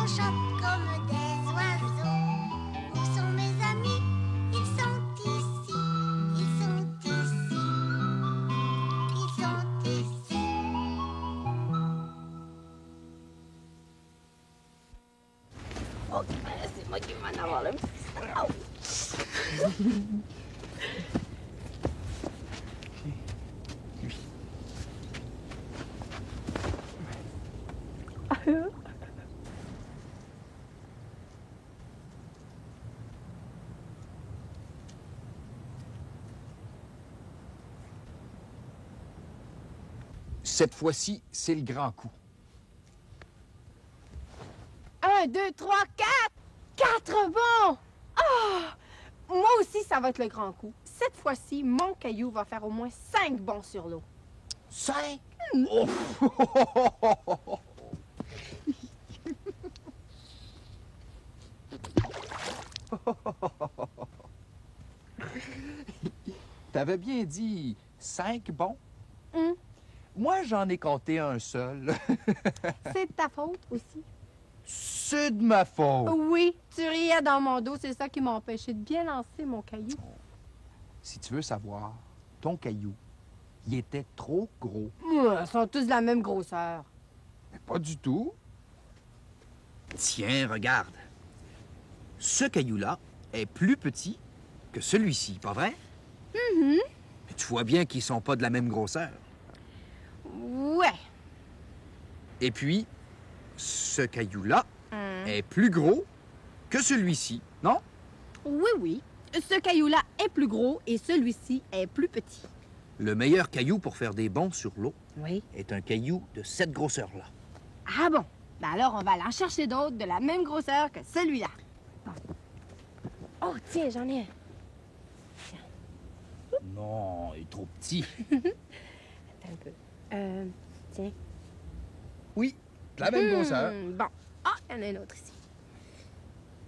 on chante comme des oiseaux. Où sont mes amis? Ils sont ici. Ils sont ici. Ils sont ici. Oh, c'est moi qui vais en avoir le petit. Cette fois-ci, c'est le grand coup. 1, 2, 3, 4! 4 bons! Ah! Moi aussi, ça va être le grand coup. Cette fois-ci, mon caillou va faire au moins 5 bons sur l'eau. 5? Oh! T'avais bien dit 5 bons? Moi, j'en ai compté un seul. C'est de ta faute aussi. C'est de ma faute. Oui, tu riais dans mon dos, c'est ça qui m'a empêché de bien lancer mon caillou. Si tu veux savoir, ton caillou, il était trop gros. Ils sont tous de la même grosseur. Mais pas du tout. Tiens, regarde. Ce caillou-là est plus petit que celui-ci, pas vrai? Mais tu vois bien qu'ils sont pas de la même grosseur. Ouais. Et puis, ce caillou-là est plus gros que celui-ci, non? Oui, oui. Ce caillou-là est plus gros et celui-ci est plus petit. Le meilleur caillou pour faire des bonds sur l'eau Oui. est un caillou de cette grosseur-là. Ah bon? Ben alors, on va aller en chercher d'autres de la même grosseur que celui-là. Bon. Oh, tiens, j'en ai un. Non, il est trop petit. Attends un peu. Tiens. Oui, de la même grosseur. Bon. Ah, il y en a un autre ici.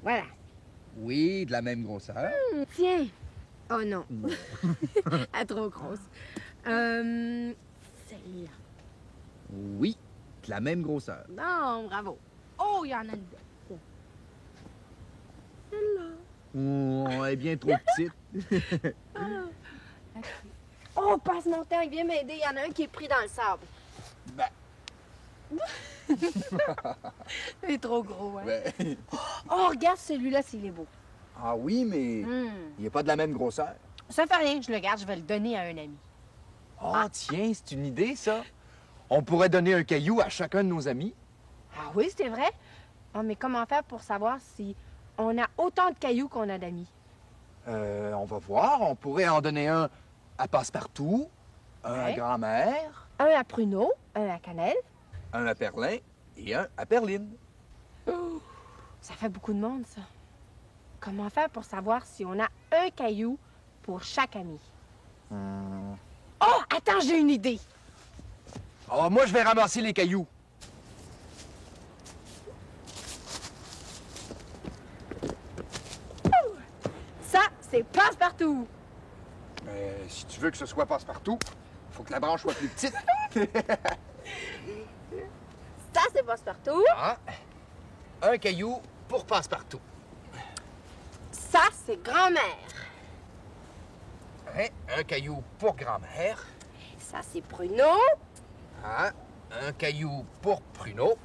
Voilà. Oui, de la même grosseur. Tiens. Oh non. Elle est trop grosse. Celle-là. Oui, de la même grosseur. Non, bravo. Oh, il y en a deux. Tiens. Celle-là. Oh, elle est bien trop petite. Oh, passe mon temps, viens m'aider. Il y en a un qui est pris dans le sable. Ben. Il est trop gros, hein? Ben. Oh, regarde celui-là s'il est beau. Ah oui, mais il n'est pas de la même grosseur. Ça fait rien, je le garde, je vais le donner à un ami. Ah, tiens, c'est une idée, ça. On pourrait donner un caillou à chacun de nos amis. Ah oui, c'est vrai? Ah, mais comment faire pour savoir si on a autant de cailloux qu'on a d'amis? On va voir. On pourrait en donner un à Passepartout, un à Ouais. Grand-mère, Un à Pruneau, un à Cannelle. un à Perlin et un à Perline. Ça fait beaucoup de monde, ça. Comment faire pour savoir si on a un caillou pour chaque ami? Oh, attends, j'ai une idée. Oh, moi, je vais ramasser les cailloux. Ça, c'est passe-partout. Mais si tu veux que ce soit Passepartout, faut que la branche soit plus petite. Ça, c'est passe-partout. Ah, un caillou pour Passepartout. Ça, c'est grand-mère. Hein, un caillou pour Grand-mère. Ça, c'est Pruneau. Ah, un caillou pour Pruneau.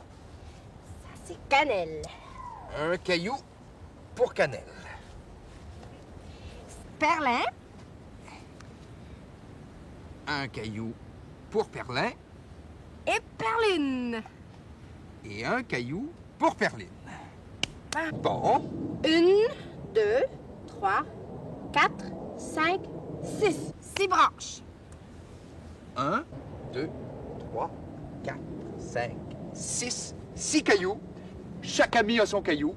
Ça, c'est Cannelle. Un caillou pour Cannelle. Perlin. Un caillou pour Perlin. Et Perline. Et un caillou pour Perline. Bon, 1, 2, 3, 4, 5, 6. 6 branches. 1, 2, 3, 4, 5, 6. 6 cailloux. Chaque ami a son caillou.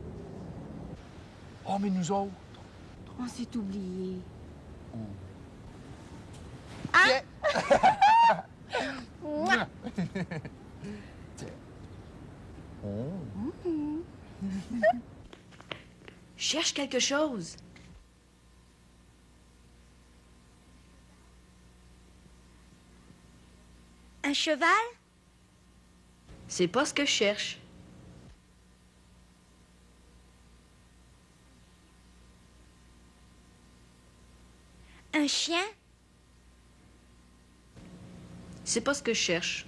Oh, mais nous autres. On s'est oublié. Tiens. Mouah. Cherche quelque chose. Un cheval? C'est pas ce que je cherche. Un chien? C'est pas ce que je cherche.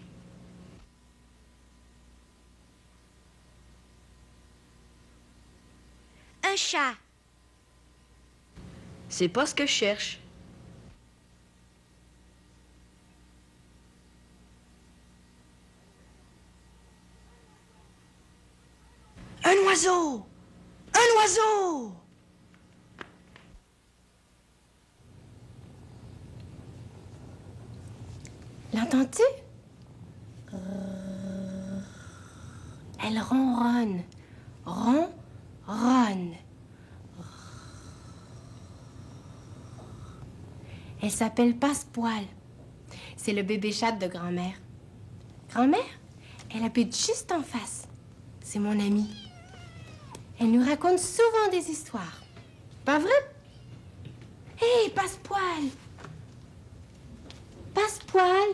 Un chat? C'est pas ce que je cherche. Un oiseau! Un oiseau! L'entends-tu? Elle ronronne. Ronronne. Elle s'appelle Passepoil. C'est le bébé chat de grand-mère. Grand-mère, elle habite juste en face. C'est mon amie. Elle nous raconte souvent des histoires. Pas vrai? Hé, Passepoil! Passepoil!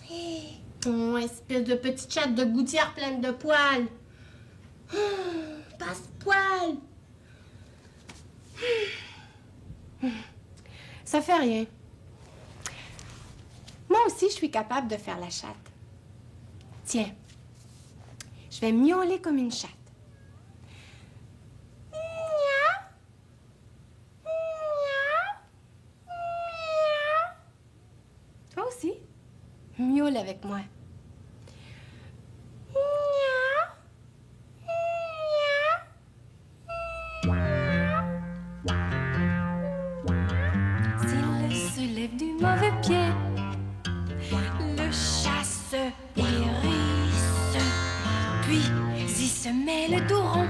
Hé! Oh, espèce de petite chatte de gouttière pleine de poils. Passepoil! Ça fait rien. Moi aussi, je suis capable de faire la chatte. Tiens, je vais miauler comme une chatte. Miaou. Miaou. Miaou. Toi aussi, miaule avec moi. S'il se lève du mauvais pied, le chat se hérisse, puis il se met le dos rond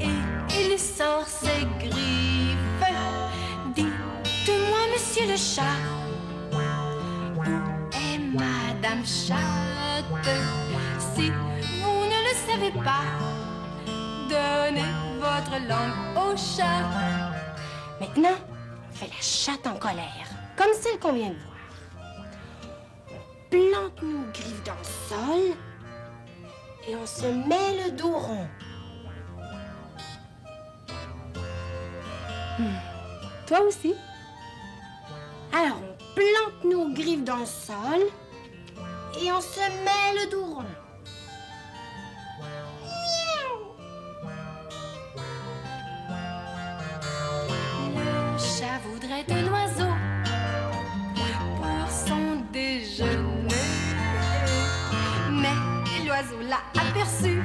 et il sort ses griffes. Dites-moi, monsieur le chat, où est Madame Chatte? Si vous ne le savez pas, donnez votre langue au chat. Maintenant, on fait la chatte en colère, comme celle qu'on vient de voir. On plante nos griffes dans le sol et on se met le dos rond. Toi aussi. Alors, on plante nos griffes dans le sol et on se met le dos rond. Le chat voudrait un oiseau pour son déjeuner, mais l'oiseau l'a aperçu.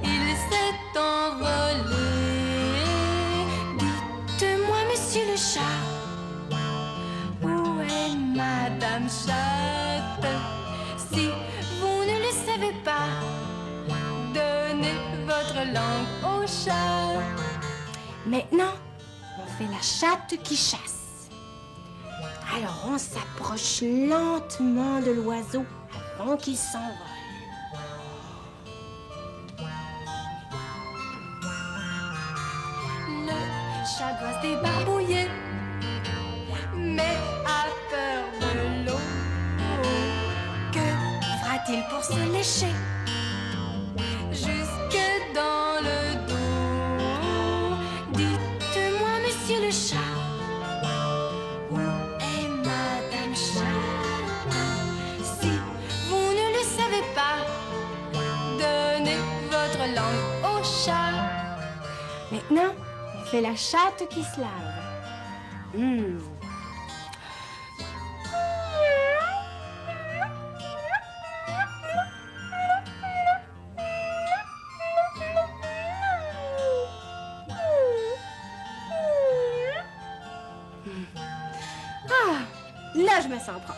Il s'est envolé. Dites-moi, monsieur le chat, où est Madame Chatte? Si vous ne le savez pas, donnez votre langue au chat. Maintenant, on fait la chatte qui chasse. Alors, on s'approche lentement de l'oiseau avant qu'il s'envole. Le chat doit se débarbouiller, mais a peur de l'eau. Que fera-t-il pour se lécher jusque dans le dos? Dites-moi, monsieur le chat, où est Madame Chatte? Si vous ne le savez pas, donnez votre langue au chat. Maintenant, on fait la chatte qui se lave. Ah, là, je me sens propre.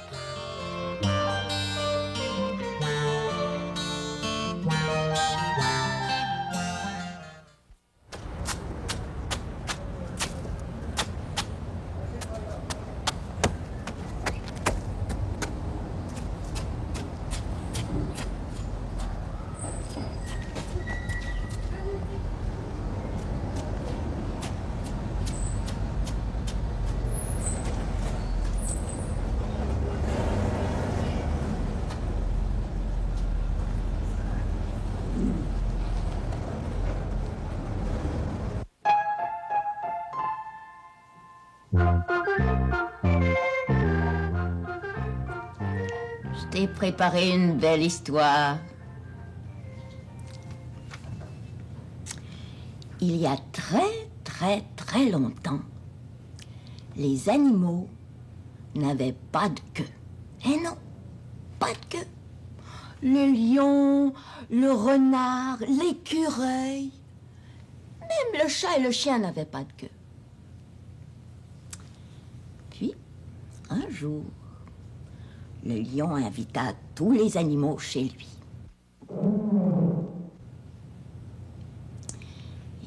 t'ai préparé une belle histoire. Il y a très longtemps, les animaux n'avaient pas de queue. Eh non, pas de queue. Le lion, le renard, l'écureuil, même le chat et le chien n'avaient pas de queue. Puis, un jour, le lion invita tous les animaux chez lui.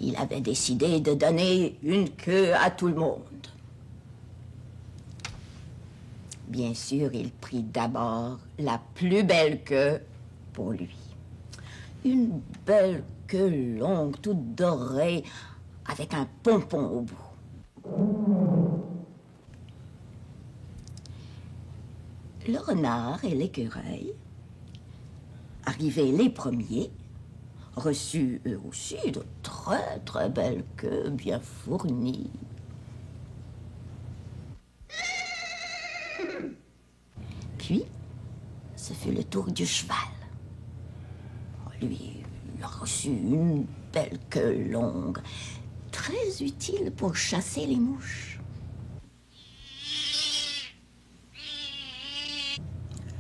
Il avait décidé de donner une queue à tout le monde. Bien sûr, il prit d'abord la plus belle queue pour lui. Une belle queue longue, toute dorée, avec un pompon au bout. Le renard et l'écureuil, arrivés les premiers, reçurent eux aussi de très belles queues bien fournies. Puis, ce fut le tour du cheval. Lui, il a reçu une belle queue longue, très utile pour chasser les mouches.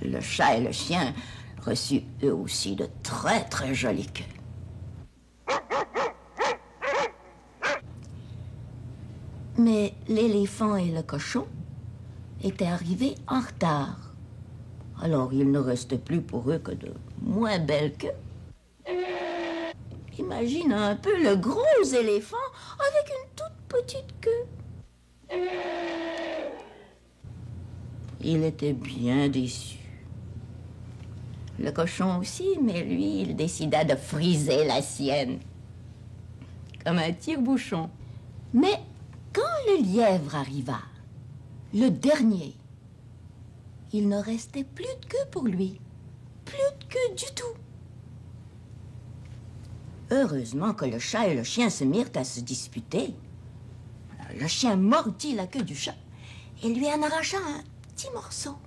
Le chat et le chien reçurent eux aussi de très jolies queues. Mais l'éléphant et le cochon étaient arrivés en retard. Alors il ne restait plus pour eux que de moins belles queues. Imagine un peu le gros éléphant avec une toute petite queue. Il était bien déçu. Le cochon aussi, mais lui, il décida de friser la sienne, comme un tire-bouchon. Mais quand le lièvre arriva, le dernier, il ne restait plus de queue pour lui. Plus de queue du tout. Heureusement que le chat et le chien se mirent à se disputer. Le chien mordit la queue du chat et lui en arracha un petit morceau.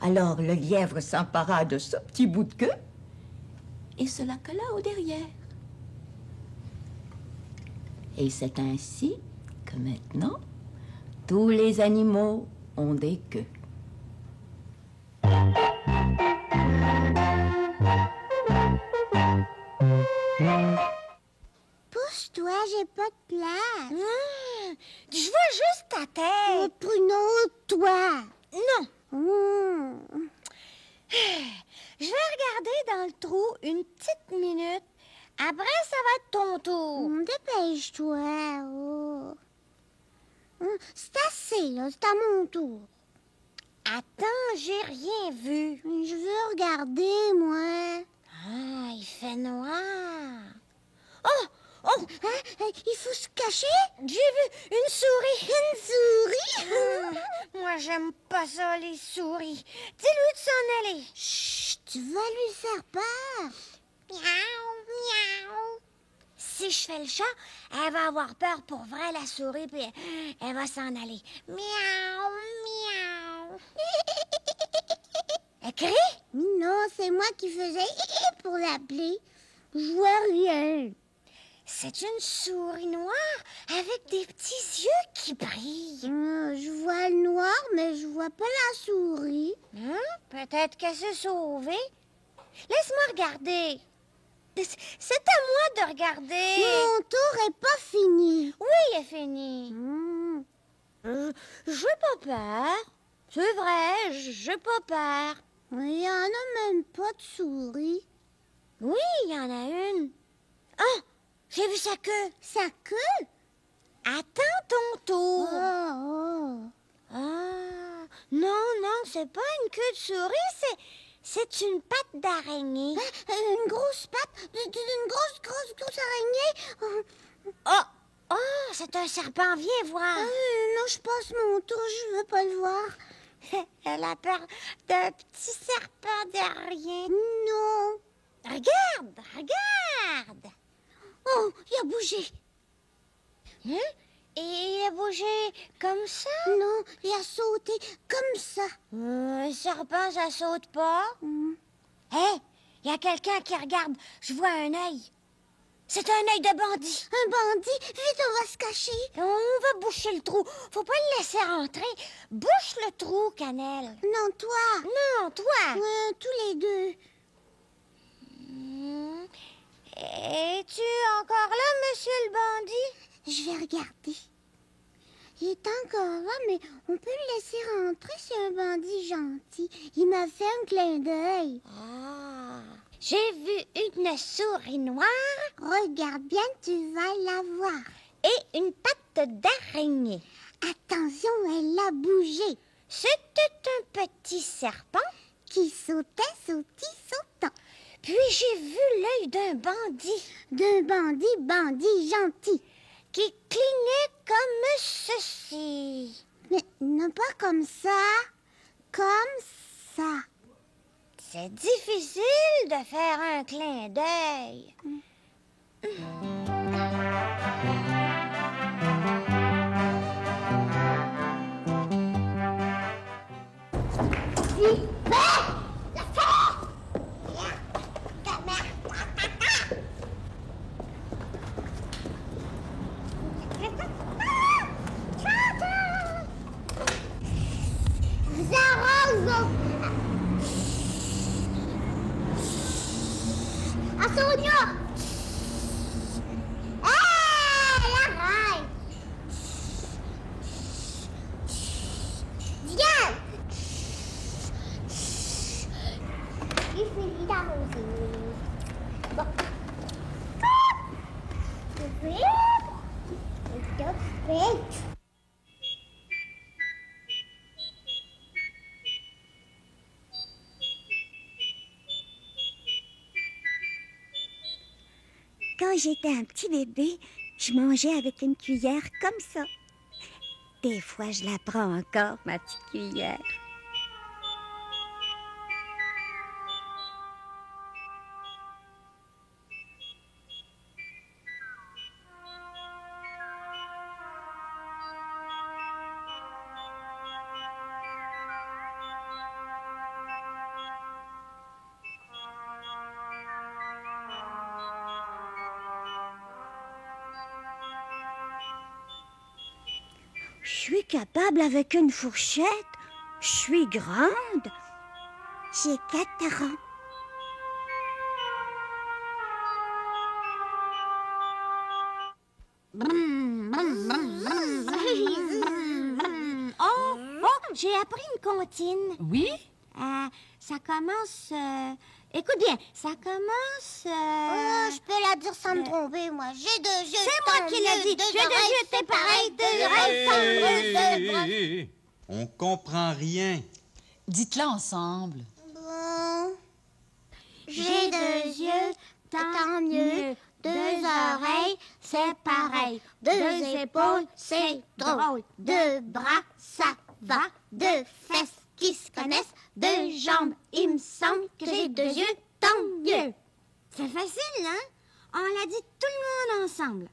Alors le lièvre s'empara de ce petit bout de queue et se la colla au derrière. Et c'est ainsi que maintenant, tous les animaux ont des queues. Pousse-toi, j'ai pas de place. Je vois juste ta tête. Pruneau, toi. Non. Je vais regarder dans le trou une petite minute. Après, ça va être ton tour. Dépêche-toi. Oh. C'est assez, là. C'est à mon tour. Attends, j'ai rien vu. Je veux regarder, moi. Ah, il fait noir. Oh! Il faut se cacher? J'ai vu une souris. Une souris? Moi, j'aime pas ça, les souris. Dis-lui de s'en aller. Chut, tu vas lui faire peur. Miaou, miaou. Si je fais le chat, elle va avoir peur pour vrai, la souris, puis elle va s'en aller. Miaou, miaou. Elle crie? Non, c'est moi qui faisais pour l'appeler. Je vois rien. C'est une souris noire avec des petits yeux qui brillent. Je vois le noir, mais je vois pas la souris. Peut-être qu'elle s'est sauvée. Laisse-moi regarder. C'est à moi de regarder. Mon tour est pas fini. Oui, il est fini. J'ai pas peur. C'est vrai, j'ai pas peur. Il y en a même pas de souris. Oui, il y en a une. Ah, j'ai vu sa queue. Sa queue? Attends ton tour. Ah, Non, c'est pas une queue de souris, c'est une patte d'araignée. une grosse patte d'une grosse araignée. Oh, c'est un serpent, viens voir. Non, je passe mon tour, je veux pas le voir. Elle a peur d'un petit serpent derrière. Non. Regarde. Oh, il a bougé. Et il a bougé comme ça? Non, il a sauté comme ça. Un serpent, ça saute pas. Hé, il y a quelqu'un qui regarde. Je vois un œil. C'est un œil de bandit. Un bandit, vite, on va se cacher. On va boucher le trou. Faut pas le laisser rentrer. Bouche le trou, Cannelle. Non, toi. Non, toi. Tous les deux. Es-tu encore là, monsieur le bandit? Je vais regarder. Il est encore là, mais on peut le laisser rentrer, c'est un bandit gentil. Il m'a fait un clin d'œil. Ah, j'ai vu une souris noire Regarde bien, tu vas la voir. et une patte d'araignée. Attention, elle a bougé. C'était un petit serpent. Qui sautait, sautant. Puis j'ai vu l'œil d'un bandit D'un bandit gentil. qui clignait comme ceci. Mais non pas comme ça. Comme ça. C'est difficile de faire un clin d'œil. Sonia! Hey, arrête! Viens! Il finit d'arroser. Bon. Vite! Quand j'étais un petit bébé, je mangeais avec une cuillère comme ça. Des fois, je la prends encore, ma petite cuillère. Je suis capable avec une fourchette. Je suis grande. J'ai 4 ans. J'ai appris une comptine. Oui? Ça commence... Écoute bien, ça commence... je peux la dire sans me tromper, moi. J'ai 2 yeux. C'est moi qui l'ai dit. J'ai 2 yeux, t'es pareil. 2 oreilles, 2 bras. On comprend rien. Dites-la ensemble. Bon. J'ai 2 yeux, tant mieux. 2 oreilles, c'est pareil. 2 épaules, c'est drôle. 2 bras, ça va. 2 fesses qui se connaissent. 2 jambes, il me semble que j'ai 2 yeux, tant mieux. C'est facile, hein? On l'a dit tout le monde ensemble.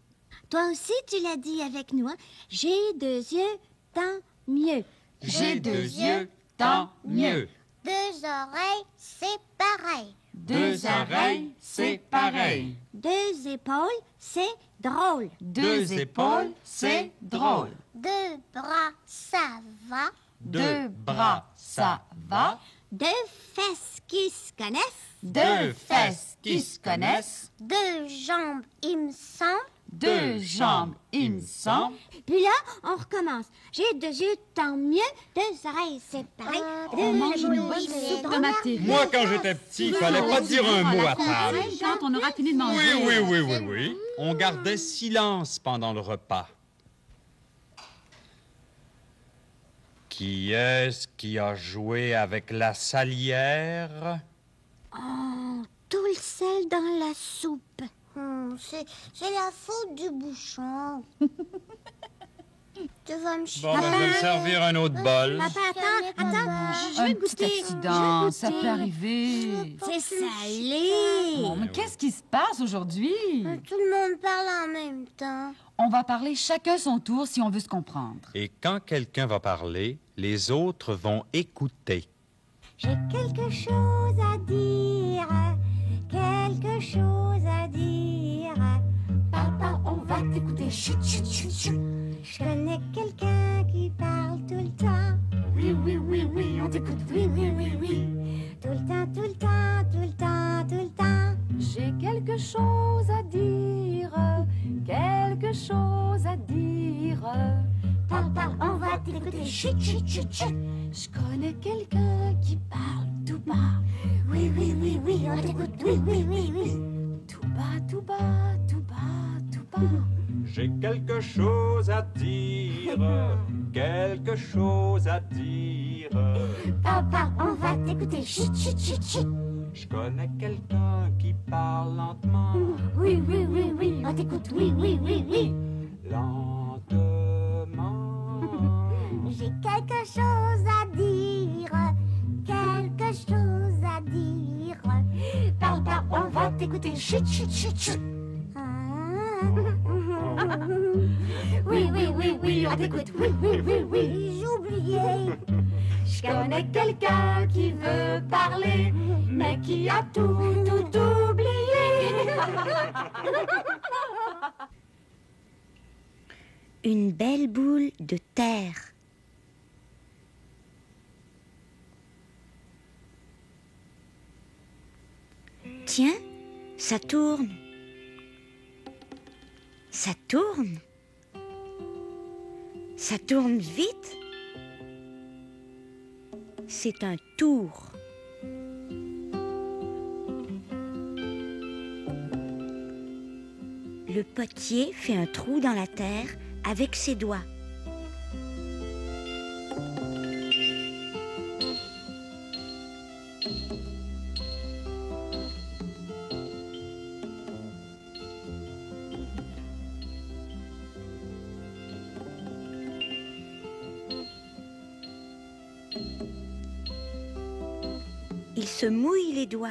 Toi aussi, tu l'as dit avec nous, hein? J'ai 2 yeux, tant mieux. J'ai 2 yeux, tant mieux. 2 oreilles, c'est pareil. 2 oreilles, c'est pareil. 2 épaules, c'est drôle. 2 épaules, c'est drôle. 2 bras, ça va. 2 bras, ça va. 2 fesses qui se connaissent. 2 fesses qui se connaissent. 2 jambes, il me semble. 2 jambes, il me semble. Puis là, on recommence. J'ai 2 yeux, tant mieux. 2 oreilles, c'est pareil. On mange une bonne soupe de maté. Moi, quand j'étais petit, il fallait pas dire un mot à table. Quand on aura fini de manger. Oui. On gardait silence pendant le repas. Qui est-ce qui a joué avec la salière? Oh, tout le sel dans la soupe. C'est la faute du bouchon. Tu vas me chier. Bon, ben, je vais me servir un autre bol. Papa, attends. Je vais Un goûter. petit accident, ça peut arriver. C'est salé. Bon, mais qu'est-ce qui se passe aujourd'hui? Tout le monde parle en même temps. On va parler chacun son tour si on veut se comprendre. Et quand quelqu'un va parler, les autres vont écouter. J'ai quelque chose à dire, quelque chose à dire. Papa, on va t'écouter. Chut, chut, chut, chut. Je connais quelqu'un qui parle tout le temps. Oui, oui, oui, oui, on t'écoute. Oui, oui, oui, oui. Tout le temps, tout le temps, tout le temps, tout le temps. J'ai quelque chose à dire, quelque chose à dire. Papa, on va t'écouter. Chut, chut, chut, chut. Je connais quelqu'un qui parle tout bas. Oui, oui, oui, oui, on t'écoute. Oui, oui, oui, oui. Tout bas, tout bas, tout bas, tout bas. J'ai quelque chose à dire, quelque chose à dire. Papa, on va t'écouter. Chut, chut, chut, chut. Je connais quelqu'un qui parle lentement, Oui, oui, oui, oui, on t'écoute. Oui, oui, oui, oui. lentement. J'ai quelque chose à dire, quelque chose à dire. Papa, on va t'écouter. Chut, chut, chut, chut. Oui, oui, oui, oui, on t'écoute. Oui, oui, oui, oui, j'ai oublié. Je connais quelqu'un qui veut parler, mais qui a tout oublié. Une belle boule de terre. Tiens, ça tourne. Ça tourne. Ça tourne vite. C'est un tour. Le potier fait un trou dans la terre avec ses doigts. Il se mouille les doigts.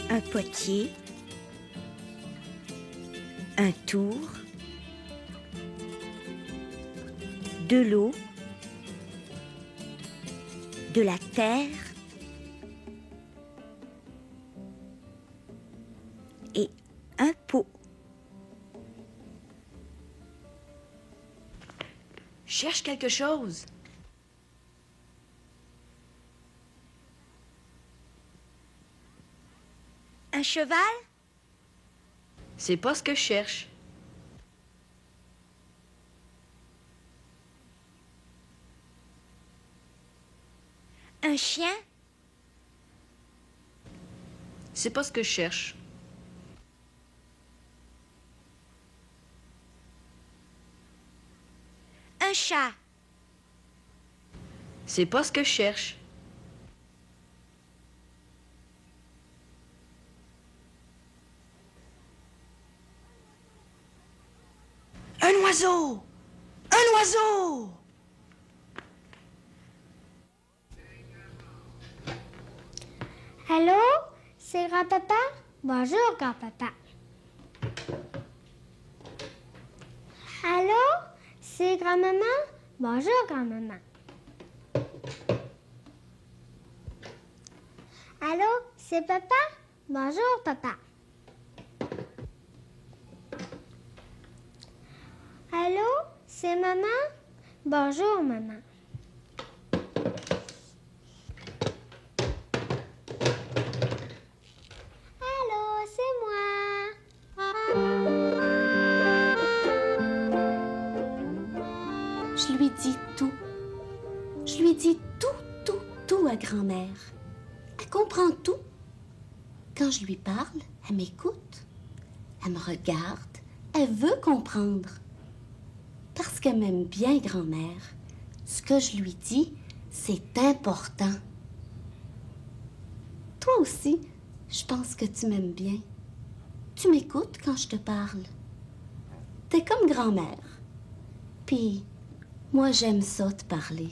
Un potier, un tour, de l'eau, de la terre et un pot. Cherche quelque chose. Un cheval? C'est pas ce que je cherche. Un chien? C'est pas ce que je cherche. Un chat? C'est pas ce que je cherche. Un oiseau! Un oiseau! Allô? C'est grand-papa? Bonjour, grand-papa. Allô? C'est grand-maman? Bonjour, grand-maman. Allô? C'est papa? Bonjour, papa. Allô? C'est maman? Bonjour, maman. Allô, c'est moi. Je lui dis tout. Je lui dis tout à grand-mère. Elle comprend tout. Quand je lui parle, elle m'écoute. Elle me regarde. Elle veut comprendre. Parce qu'elle m'aime bien, grand-mère. Ce que je lui dis, c'est important. Toi aussi, je pense que tu m'aimes bien. Tu m'écoutes quand je te parle. T'es comme grand-mère. Puis, moi, j'aime ça te parler.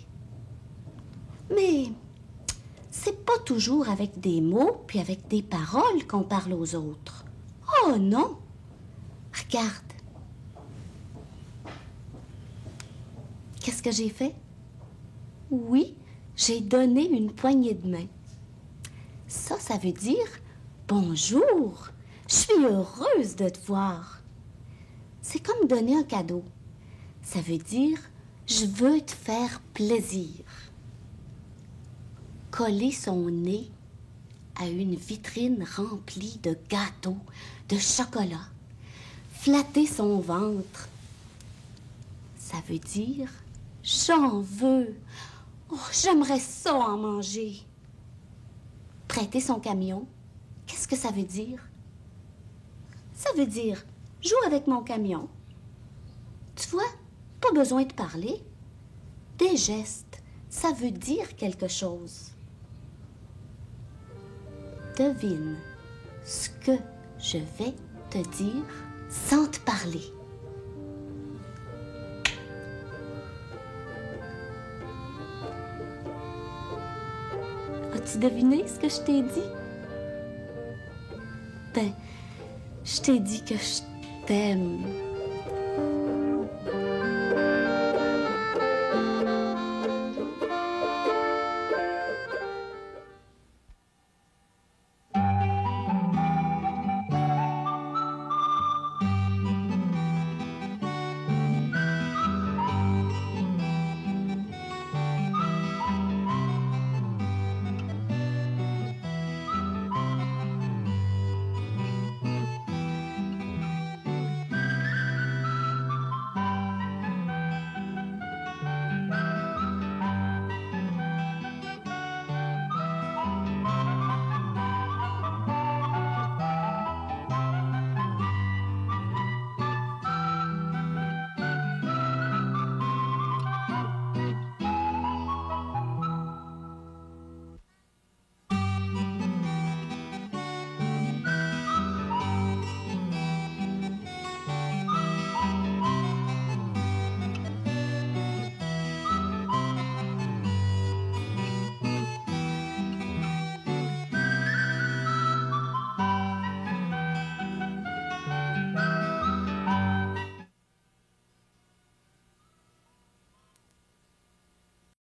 Mais c'est pas toujours avec des mots puis avec des paroles qu'on parle aux autres. Oh non! Regarde. Qu'est-ce que j'ai fait? Oui, j'ai donné une poignée de main. Ça veut dire bonjour. Je suis heureuse de te voir. C'est comme donner un cadeau. Ça veut dire je veux te faire plaisir. Coller son nez à une vitrine remplie de gâteaux, de chocolat. Flatter son ventre. Ça veut dire j'en veux. Oh, j'aimerais ça en manger. Prêter son camion, qu'est-ce que ça veut dire? Ça veut dire joue avec mon camion. Tu vois, pas besoin de parler. Des gestes, ça veut dire quelque chose. Devine ce que je vais te dire sans te parler. As-tu deviné ce que je t'ai dit? Ben, je t'ai dit que je t'aime.